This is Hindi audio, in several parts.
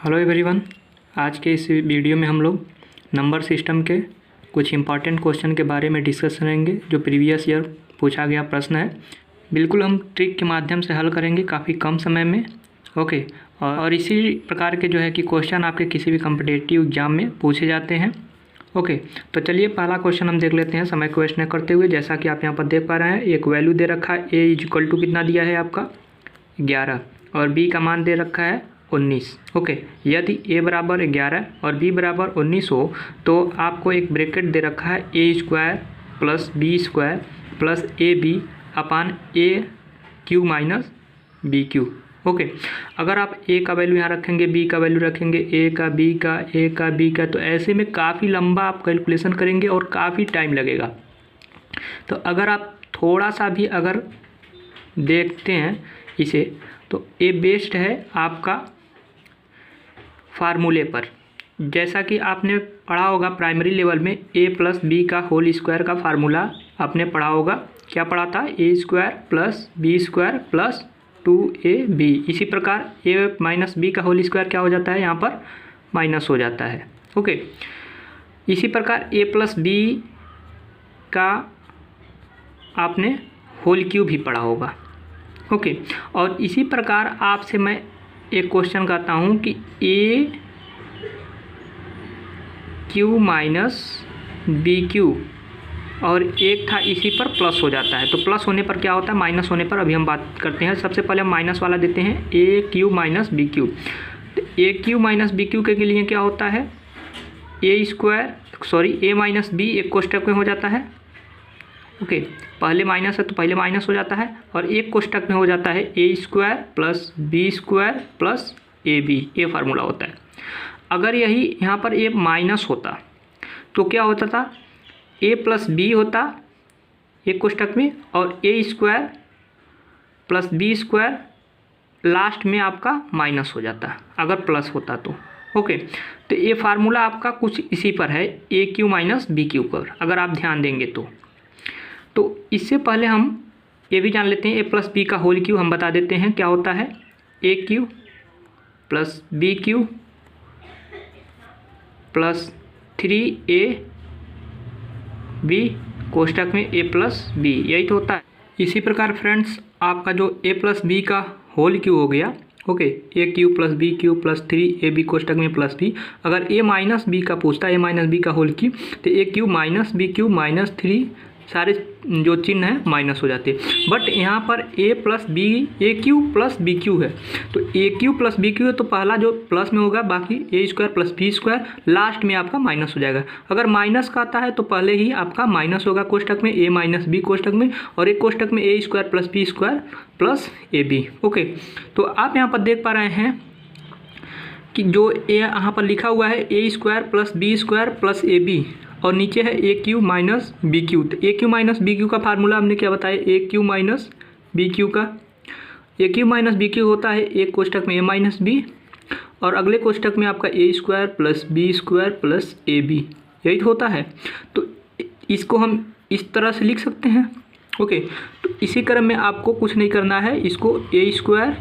Hello everyone. आज के इस वीडियो में हम लोग नंबर सिस्टम के कुछ इम्पॉर्टेंट क्वेश्चन के बारे में डिस्कस करेंगे जो प्रीवियस ईयर पूछा गया प्रश्न है। बिल्कुल हम ट्रिक के माध्यम से हल करेंगे काफ़ी कम समय में। ओके, और इसी प्रकार के जो है कि क्वेश्चन आपके किसी भी कॉम्पिटिटिव एग्जाम में पूछे जाते हैं। ओके, तो चलिए पहला क्वेश्चन हम देख लेते हैं समय को वेस्ट न करते हुए। जैसा कि आप यहाँ पर देख पा रहे हैं, एक वैल्यू दे रखा है ए इक्वल टू कितना दिया है आपका 11 और बी का मान दे रखा है 19। ओके, यदि a बराबर 11 और b बराबर 19 हो तो आपको एक ब्रैकेट दे रखा है a square plus b square plus a b upon a cube minus b cube. Okay, अगर आप a का वैल्यू यहाँ रखेंगे, b का वैल्यू रखेंगे, a का b का a का b का, तो ऐसे में काफ़ी लंबा आप कैलकुलेशन करेंगे और काफ़ी टाइम लगेगा। तो अगर आप थोड़ा सा भी अगर देखते हैं इसे, तो ये बेस्ड है आपका फार्मूले पर। जैसा कि आपने पढ़ा होगा प्राइमरी लेवल में a प्लस बी का होल स्क्वायर का फार्मूला आपने पढ़ा होगा। क्या पढ़ा था? A square plus b square plus 2ab। इसी प्रकार a माइनस बी का होल स्क्वायर क्या हो जाता है, यहाँ पर माइनस हो जाता है। ओके, इसी प्रकार a प्लस बी का आपने होल क्यूब भी पढ़ा होगा। ओके, और इसी प्रकार आपसे मैं एक क्वेश्चन करता हूँ कि ए क्यू माइनस बी क्यू और एक था इसी पर प्लस हो जाता है। तो प्लस होने पर क्या होता है, माइनस होने पर अभी हम बात करते हैं। सबसे पहले हम माइनस वाला देते हैं, ए क्यू माइनस बी क्यू। तो a cube minus b Q के लिए क्या होता है, ए माइनस बी एक कोष्टक में हो जाता है। ओके, पहले माइनस है तो पहले माइनस हो जाता है और एक कोष्टक में हो जाता है a square plus b square plus a b. ये फार्मूला होता है। अगर यही यहाँ पर ए माइनस होता तो क्या होता था, ए प्लस बी होता एक कोष्टक में और a square plus b square last में आपका माइनस हो जाता अगर प्लस होता तो। ओके, तो ये फार्मूला आपका कुछ इसी पर है, a cube minus b Q पर, अगर आप ध्यान देंगे तो इससे पहले हम ये भी जान लेते हैं, ए प्लस बी का होल क्यू हम बता देते हैं क्या होता है, a cube plus b cube plus 3a b कोष्टक में a प्लस बी, यही तो होता है। इसी प्रकार फ्रेंड्स आपका जो a प्लस बी का होल क्यू हो गया, okay, a cube plus b cube plus 3ab कोष्टक में प्लस बी। अगर a माइनस बी का पूछता है, a माइनस बी का होल क्यू, तो a cube minus b cube minus 3 सारे जो चिन्ह है माइनस हो जाते हैं। बट यहाँ पर a plus b a cube plus b cube है, तो a cube plus b cube है तो पहला जो प्लस में होगा, बाकी a square plus b square last में आपका माइनस हो जाएगा। अगर माइनस का आता है तो पहले ही आपका माइनस होगा कोष्टक में, ए माइनस बी कोष्टक में, और एक कोष्टक में a square plus b square plus a b. Okay, तो आप यहाँ पर देख पा रहे हैं कि जो ए यहाँ पर लिखा हुआ है a square plus b square plus a b और नीचे है a cube minus b cube. तो a cube minus b cube का फार्मूला हमने क्या बताया, a cube minus b cube का, a cube minus b cube होता है एक कोष्टक में ए माइनस बी और अगले कोष्टक में आपका a square plus b square plus a b, यही होता है। तो इसको हम इस तरह से लिख सकते हैं। ओके, तो इसी क्रम में आपको कुछ नहीं करना है, इसको a square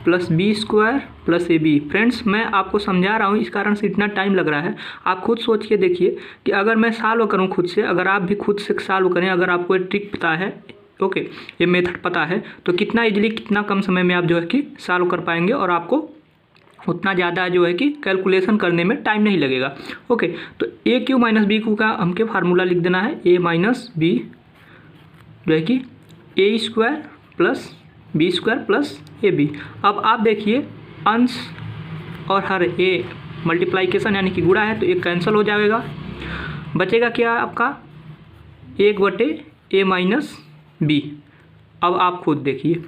plus b square plus a b. Friends मैं आपको समझा रहा हूँ, इस कारण से इतना टाइम लग रहा है। आप खुद सोच के देखिए कि अगर मैं सॉल्व करूँ खुद से, अगर आप भी खुद से सॉल्व करें, अगर आपको ये ट्रिक पता है, ओके, ये मेथड पता है, तो कितना इजीली कितना कम समय में आप जो है कि सॉल्व कर पाएंगे और आपको उतना ज़्यादा जो है कि कैलकुलेशन करने में टाइम नहीं लगेगा। ओके, तो a cube minus b cube का हमके फार्मूला लिख देना है, ए माइनस बी जो है कि a square plus b square plus a b. अब आप देखिए अंश और हर ए मल्टीप्लाइकेशन यानी कि गुणा है तो एक कैंसिल हो जाएगा, बचेगा क्या आपका 1/a माइनस बी। अब आप खुद देखिए,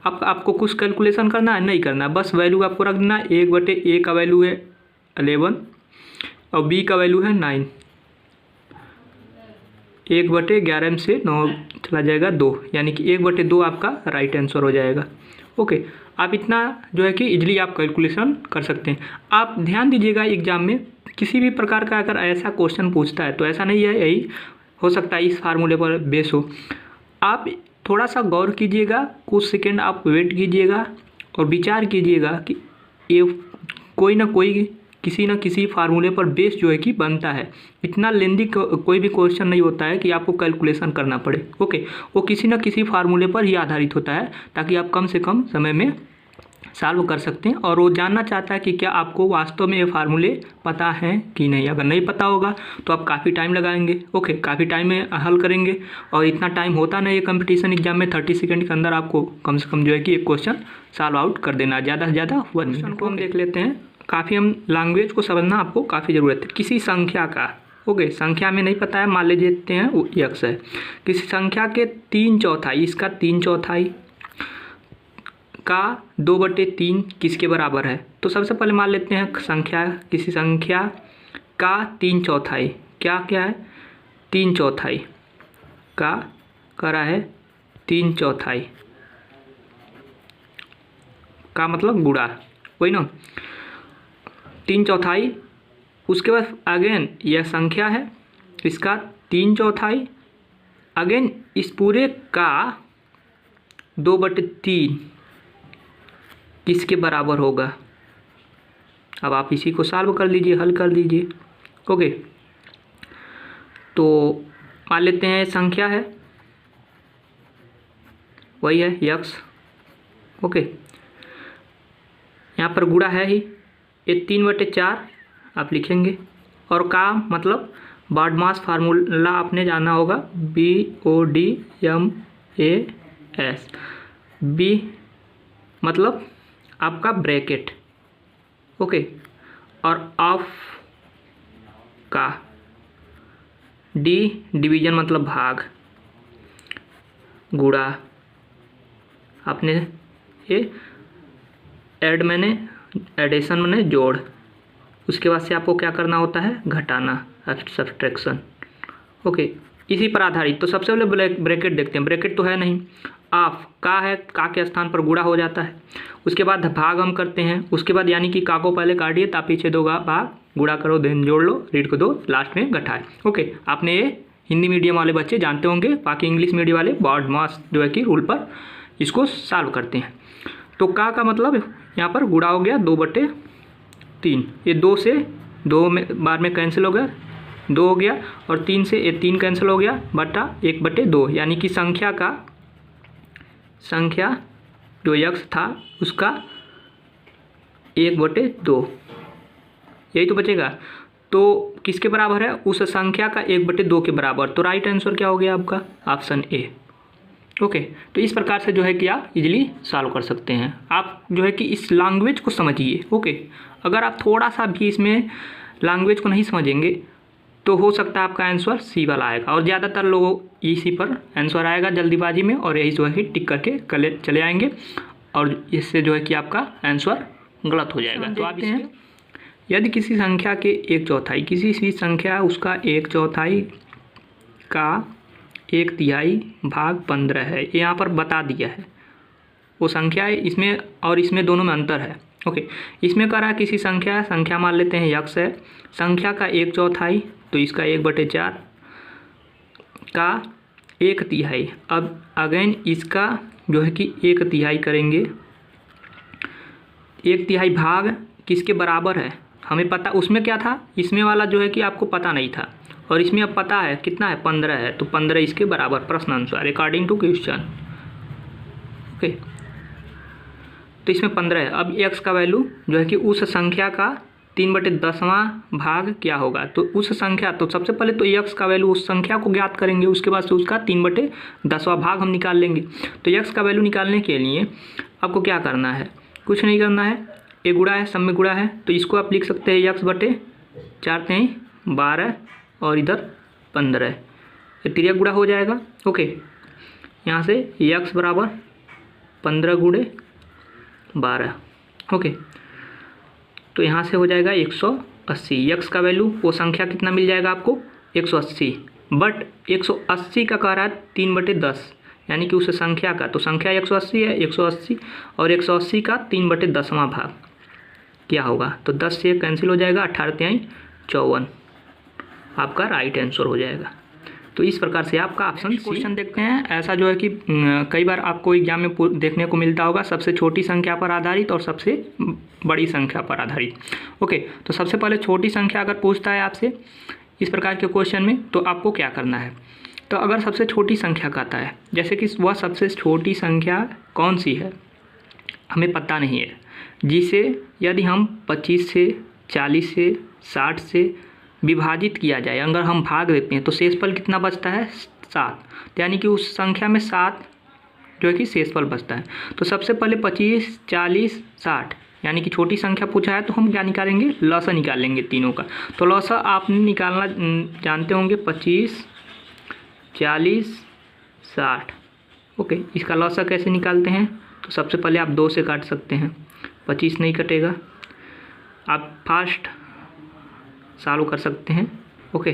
आपको कुछ कैलकुलेशन करना है, नहीं करना है, बस वैल्यू आपको रख देना है। 1/a का वैल्यू है 11 और b का वैल्यू है 9। 1/11 में से 9 चला जाएगा 2, यानी कि 1/2 आपका राइट आंसर हो जाएगा। ओके, आप इतना जो है कि इजली आप कैलकुलेशन कर सकते हैं। आप ध्यान दीजिएगा एग्जाम में किसी भी प्रकार का अगर ऐसा क्वेश्चन पूछता है तो ऐसा नहीं है यही हो सकता है इस फार्मूले पर बेस हो। आप थोड़ा सा गौर कीजिएगा, कुछ सेकंड आप वेट कीजिएगा और विचार कीजिएगा कि ये कोई ना कोई किसी न किसी फार्मूले पर बेस जो है कि बनता है। इतना लेंदी कोई भी क्वेश्चन नहीं होता है कि आपको कैलकुलेशन करना पड़े। ओके, वो किसी न किसी फार्मूले पर ही आधारित होता है, ताकि आप कम से कम समय में सॉल्व कर सकते हैं। और वो जानना चाहता है कि क्या आपको वास्तव में ये फार्मूले पता हैं कि नहीं। अगर नहीं पता होगा तो आप काफ़ी टाइम लगाएंगे। ओके, काफ़ी टाइम में हल करेंगे, और इतना टाइम होता नहीं है कंपटीशन एग्जाम में। 30 सेकंड के अंदर आपको कम से कम जो है कि एक क्वेश्चन सॉल्व आउट कर देना, ज़्यादा से ज़्यादा 1 मिनट को हम देख लेते हैं। काफ़ी हम लैंग्वेज को समझना आपको काफ़ी ज़रूरत है। किसी संख्या का, ओके, संख्या में नहीं पता है, मान लेते हैं वो यक्स है। किसी संख्या के 3/4, इसका 3/4 का 2/3 किसके बराबर है। तो सबसे पहले मान लेते हैं संख्या, किसी संख्या का 3/4 क्या क्या है, 3/4 का करा है 3/4 का मतलब गुणा, वही ना, 3/4। उसके बाद अगेन यह संख्या है, इसका 3/4 अगेन इस पूरे का 2/3 किसके बराबर होगा। अब आप इसी को सॉल्व कर लीजिए, हल कर लीजिए। ओके, तो मान लेते हैं संख्या है, वही है यक्स। ओके, यहाँ पर गुणा है ही, ये 3/4 आप लिखेंगे। और का मतलब बार्डमास फार्मूला आपने जाना होगा, BODMAS। बी मतलब आपका ब्रैकेट, ओके, और ऑफ का, डी डिवीजन मतलब भाग, गुणा आपने ये ऐड मैंने एडिशन मैंने जोड़, उसके बाद से आपको क्या करना होता है, घटाना, सब्ट्रैक्शन। ओके, इसी पर आधारित। तो सबसे पहले ब्रैकेट देखते हैं, ब्रैकेट तो है नहीं, ऑफ का है, का के स्थान पर गुणा हो जाता है। उसके बाद भाग हम करते हैं, उसके बाद यानी कि का को पहले काटिए, ता पीछे दो भाग, गुणा करो, देन जोड़ लो, रीड को दो, लास्ट में घटाए। ओके, आपने ये हिंदी मीडियम वाले बच्चे जानते होंगे, बाकी इंग्लिश मीडियम वाले बार्डमास जो है कि रूल पर इसको सॉल्व करते हैं। तो का मतलब यहाँ पर गुणा हो गया 2/3, ये 2 से 2 में बार में कैंसिल हो गया, 2 हो गया, और 3 से ये 3 कैंसिल हो गया, बटा 1/2, यानी कि संख्या जो यक्स था उसका 1/2, यही तो बचेगा। तो किसके बराबर है, उस संख्या का 1/2 के बराबर। तो राइट आंसर क्या हो गया आपका, ऑप्शन ए। ओके, तो इस प्रकार से जो है कि आप इजीली सॉल्व कर सकते हैं। आप जो है कि इस लैंग्वेज को समझिए। ओके, अगर आप थोड़ा सा भी इसमें लैंग्वेज को नहीं समझेंगे तो हो सकता है आपका आंसर सी वाला आएगा, और ज़्यादातर लोगों इसी पर आंसर आएगा जल्दीबाजी में, और यही जो है कि टिक करके चले आएंगे, और इससे जो है कि आपका आंसर गलत हो जाएगा। तो आप इसमें यदि किसी संख्या के 1/4, किसी भी संख्या उसका 1/4 का 1/3 भाग 15 है, ये यहाँ पर बता दिया है वो संख्या है, इसमें और इसमें दोनों में अंतर है। ओके, इसमें कह रहा है किसी संख्या मान लेते हैं यक्स है, संख्या का 1/4, तो इसका 1/4 का 1/3। अब अगेन इसका जो है कि 1/3 करेंगे, 1/3 भाग किसके बराबर है हमें पता, उसमें क्या था, इसमें वाला जो है कि आपको पता नहीं था, और इसमें अब पता है कितना है, 15 है, तो 15 इसके बराबर, प्रश्न अनुसार अकॉर्डिंग टू क्वेश्चन। ओके, तो इसमें 15 है। अब x का वैल्यू जो है कि उस संख्या का 3/10वां भाग क्या होगा, तो उस संख्या, तो सबसे पहले तो x का वैल्यू उस संख्या को ज्ञात करेंगे, उसके बाद से उसका 3/10वां भाग हम निकाल लेंगे। तो x का वैल्यू निकालने के लिए आपको क्या करना है, कुछ नहीं करना है, ये गुणा है, सब में गुणा है, तो इसको आप लिख सकते हैं x/4 12 और इधर 15, ये तिर्यक गुणा हो जाएगा। ओके, यहाँ से x बराबर 15 × 12। ओके, तो यहाँ से हो जाएगा 180। x का वैल्यू वो संख्या कितना मिल जाएगा आपको, 180, बट 180 का कह रहा है 3/10, यानी कि उस संख्या का, तो संख्या 180 है, 180 और 180 का 3/10वां भाग क्या होगा, तो 10 से कैंसिल हो जाएगा, 18 × 54 आपका राइट आंसर हो जाएगा। तो इस प्रकार से आपका ऑप्शन क्वेश्चन देखते हैं। ऐसा जो है कि कई बार आपको एग्जाम में देखने को मिलता होगा, सबसे छोटी संख्या पर आधारित और सबसे बड़ी संख्या पर आधारित। ओके, तो सबसे पहले छोटी संख्या अगर पूछता है आपसे इस प्रकार के क्वेश्चन में, तो आपको क्या करना है। तो अगर सबसे छोटी संख्या कहता है, जैसे कि वह सबसे छोटी संख्या कौन सी है हमें पता नहीं है, जिसे यदि हम 25 से 40 से 60 से विभाजित किया जाए, अगर हम भाग देते हैं तो शेषफल कितना बचता है 7। तो यानी कि उस संख्या में 7 जो है कि शेषफल बचता है। तो सबसे पहले 25, 40, 60 यानी कि छोटी संख्या पूछा है तो हम क्या निकालेंगे, लसा निकालेंगे तीनों का। तो लसा आपने निकालना जानते होंगे 25, 40, 60। ओके, इसका लसा कैसे निकालते हैं, तो सबसे पहले आप 2 से काट सकते हैं, 25 नहीं कटेगा। आप फास्ट सॉल्व कर सकते हैं। ओके,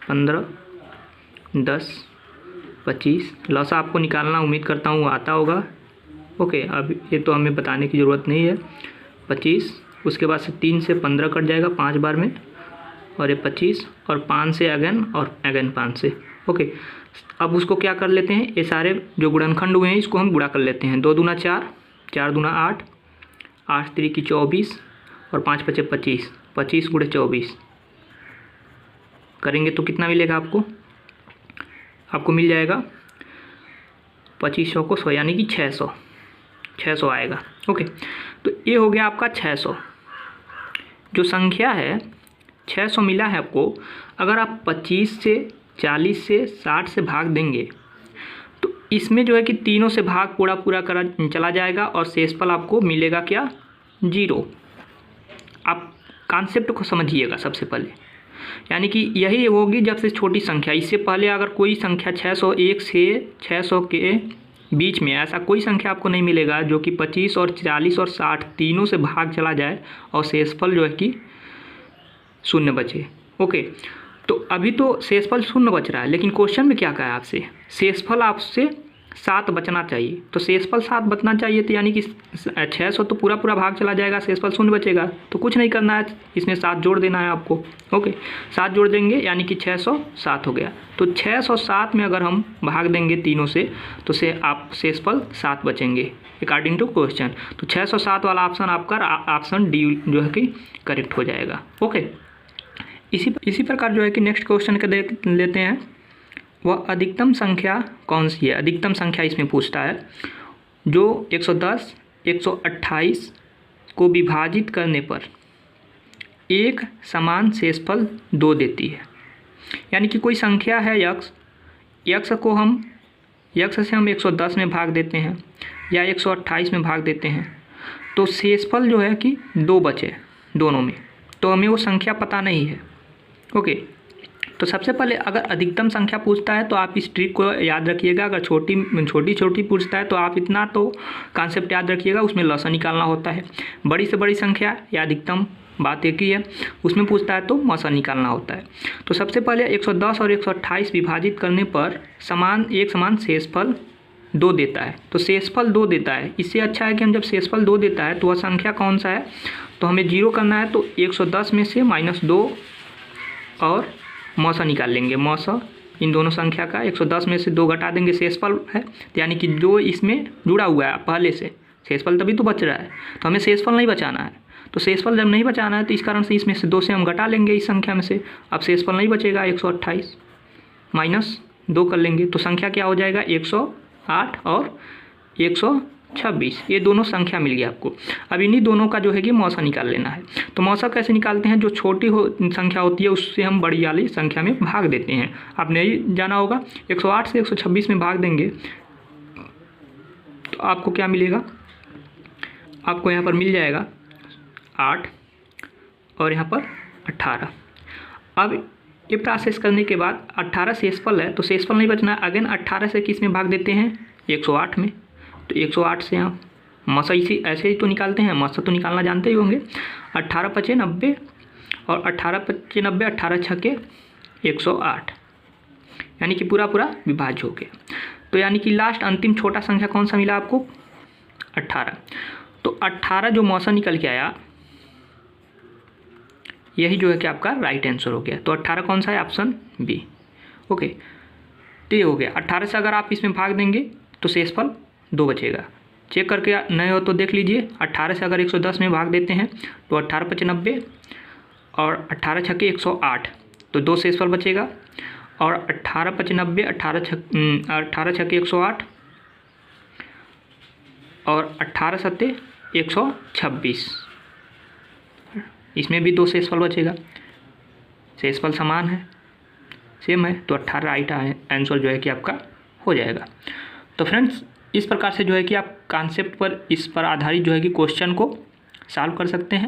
15, 10, 25 लसा आपको निकालना उम्मीद करता हूँ आता होगा। ओके, अब ये तो हमें बताने की ज़रूरत नहीं है। 25, उसके बाद से 3 से 15 कट जाएगा 5 बार में, और ये 25 और 5 से अगेन और अगेन 5 से। ओके, अब उसको क्या कर लेते हैं, ये सारे जो गुणनखंड हुए हैं इसको हम गुणा कर लेते हैं। 2 दूना 4, 4 दूना 8, 8 3 24 और 5 5 25, 25 गुणे 24 करेंगे तो कितना मिलेगा आपको, आपको मिल जाएगा 2500 को 100 यानी कि 600 आएगा। ओके, तो ये हो गया आपका 600। जो संख्या है 600 मिला है आपको, अगर आप 25 से 40 से 60 से भाग देंगे तो इसमें जो है कि तीनों से भाग पूरा करा चला जाएगा और शेषफल आपको मिलेगा क्या, 0। आप कॉन्सेप्ट को समझिएगा सबसे पहले, यानी कि यही होगी जब से छोटी संख्या। इससे पहले अगर कोई संख्या 601 से 600 के बीच में ऐसा कोई संख्या आपको नहीं मिलेगा जो कि 25 और 40 और 60 तीनों से भाग चला जाए और शेषफल जो है कि 0 बचे। ओके, तो अभी तो शेषफल 0 बच रहा है, लेकिन क्वेश्चन में क्या कहा है आपसे, शेषफल आपसे 7 बचना चाहिए। तो शेषफल 7 बचना चाहिए, तो यानी कि 600 तो पूरा भाग चला जाएगा, शेषफल 0 बचेगा। तो कुछ नहीं करना है, इसमें 7 जोड़ देना है आपको। ओके, 7 जोड़ देंगे यानी कि 607 हो गया। तो 607 में अगर हम भाग देंगे तीनों से तो आप शेषफल 7 बचेंगे अकॉर्डिंग टू क्वेश्चन। तो 607 वाला ऑप्शन आपका ऑप्शन डी जो है कि करेक्ट हो जाएगा। ओके, इसी प्रकार जो है कि नेक्स्ट क्वेश्चन का लेते हैं। वह अधिकतम संख्या कौन सी है, अधिकतम संख्या इसमें पूछता है जो 110, 128 को विभाजित करने पर एक समान शेषफल 2 देती है। यानी कि कोई संख्या है यक्स से हम 110 में भाग देते हैं या 128 में भाग देते हैं, तो शेषफल जो है कि 2 बचे दोनों में, तो हमें वो संख्या पता नहीं है। ओके, तो सबसे पहले अगर अधिकतम संख्या पूछता है तो आप इस ट्रिक को याद रखिएगा। अगर छोटी पूछता है तो आप इतना तो कॉन्सेप्ट याद रखिएगा, उसमें लसा निकालना होता है। बड़ी से बड़ी संख्या या अधिकतम बात एक ही है, उसमें पूछता है तो मसा निकालना होता है। तो सबसे पहले 110 और 128 विभाजित करने पर एक समान शेषफल 2 देता है। तो शेषफल 2 देता है, इससे अच्छा है कि हम जब शेषफल 2 देता है तो वह संख्या कौन सा है, तो हमें 0 करना है। तो 110 में से -2 और मौसा निकाल लेंगे। मौसा इन दोनों संख्या का 110 में से 2 घटा देंगे, शेषफल है, यानी कि 2 इसमें जुड़ा हुआ है पहले से, शेषफल तभी तो बच रहा है, तो हमें शेषफल नहीं बचाना है। तो शेषफल जब नहीं बचाना है तो इस कारण से इसमें से 2 से हम घटा लेंगे इस संख्या में से। अब शेषफल नहीं बचेगा, 128 -2 कर लेंगे तो संख्या क्या हो जाएगा, 108 और 126, ये दोनों संख्या मिल गई आपको। अब इन्हीं दोनों का जो है कि मौसा निकाल लेना है। तो मौसा कैसे निकालते हैं, जो छोटी संख्या होती है उससे हम बड़ी वाली संख्या में भाग देते हैं। आपने ही जाना होगा, 108 से 126 में भाग देंगे तो आपको क्या मिलेगा, आपको यहाँ पर मिल जाएगा 8 और यहाँ पर 18। अब ये प्रोसेस करने के बाद 18 शेषफल है, तो शेषफल नहीं बचना है। अगेन 18 से किस में भाग देते हैं, 108 में। तो 108 से हम मसा इसी ऐसे ही तो निकालते हैं, मसा तो निकालना जानते ही होंगे। 18 × 5 = 90 और 18 × 5 = 90, 18 × 6 = 108, यानी कि पूरा विभाज्य हो गया। तो यानी कि लास्ट अंतिम छोटा संख्या कौन सा मिला आपको, 18। तो 18 जो मौसा निकल के आया यही जो है कि आपका राइट आंसर हो गया। तो 18 कौन सा है, ऑप्शन बी। ओके, तो ये हो गया 18 से अगर आप इसमें भाग देंगे तो शेषफल 2 बचेगा। चेक करके नए हो तो देख लीजिए, 18 से अगर 110 में भाग देते हैं तो 18 पचे 90 और 18 छक्के 108, तो 2 शेषफल बचेगा। और 18 पचे 90, 18 छक्के 108 और 18 सत्ते 126, इसमें भी 2 शेषफल बचेगा। शेषफल समान है, सेम है, तो 18 राइट आंसर जो है कि आपका हो जाएगा। तो फ्रेंड्स इस प्रकार से जो है कि आप कॉन्सेप्ट पर, इस पर आधारित जो है कि क्वेश्चन को सॉल्व कर सकते हैं।